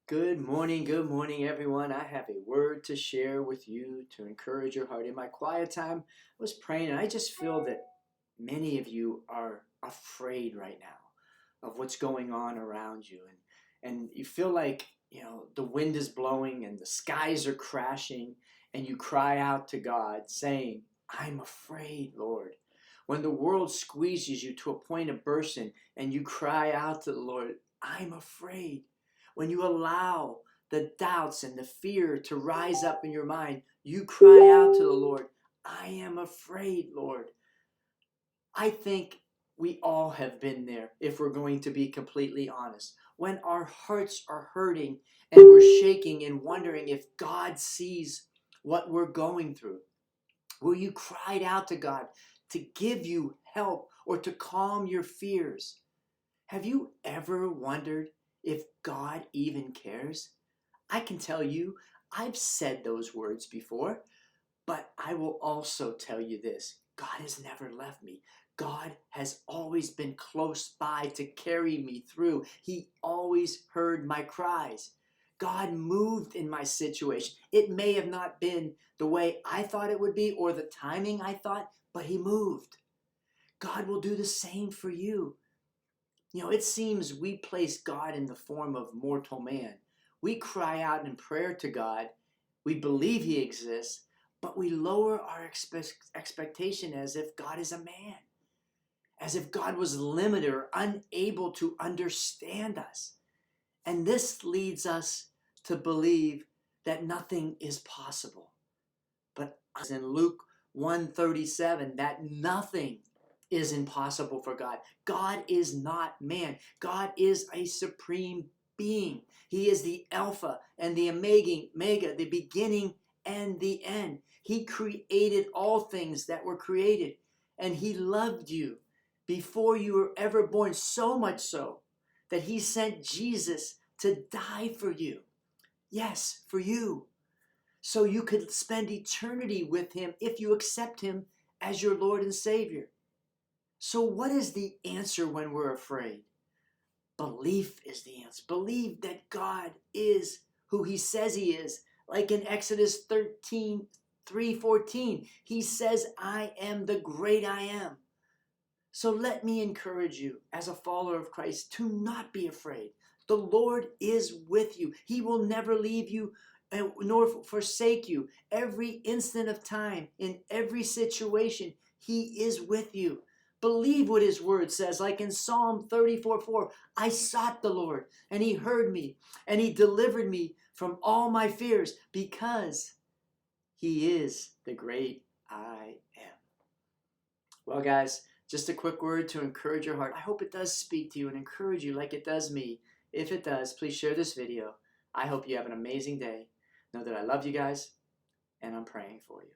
Good morning, everyone. I have a word to share with you to encourage your heart. In my quiet time, I was praying, and I just feel that many of you are afraid right now of what's going on around you, and you feel like the wind is blowing and the skies are crashing, and you cry out to God, saying, "I'm afraid, Lord." When the world squeezes you to a point of bursting, and you cry out to the Lord, "I'm afraid." When you allow the doubts and the fear to rise up in your mind, you cry out to the Lord, "I am afraid, Lord." I think we all have been there, if we're going to be completely honest. When our hearts are hurting and we're shaking and wondering if God sees what we're going through, where you cried out to God to give you help or to calm your fears. Have you ever wondered if God even cares? I can tell you, I've said those words before, but I will also tell you this: God has never left me. God has always been close by to carry me through. He always heard my cries. God moved in my situation. It may have not been the way I thought it would be or the timing I thought, but He moved. God will do the same for you. It seems we place God in the form of mortal man. We cry out in prayer to God. We believe He exists, but we lower our expectation as if God is a man, as if God was limited or unable to understand us. And this leads us to believe that nothing is possible. But as in Luke 1:37, that nothing is impossible for God. God is not man. God is a supreme being. He is the Alpha and the Omega, the beginning and the end. He created all things that were created, and He loved you before you were ever born, so much so that He sent Jesus to die for you. Yes, for you, so you could spend eternity with Him if you accept Him as your Lord and Savior. So what is the answer when we're afraid? Belief is the answer. Believe that God is who He says He is. Like in Exodus 13:3-14, He says, "I am the great I am." So let me encourage you as a follower of Christ to not be afraid. The Lord is with you. He will never leave you nor forsake you. Every instant of time, in every situation, He is with you. Believe what His word says, like in Psalm 34:4. I sought the Lord, and He heard me, and He delivered me from all my fears, because He is the great I am. Well, guys, just a quick word to encourage your heart. I hope it does speak to you and encourage you like it does me. If it does, please share this video. I hope you have an amazing day. Know that I love you guys, and I'm praying for you.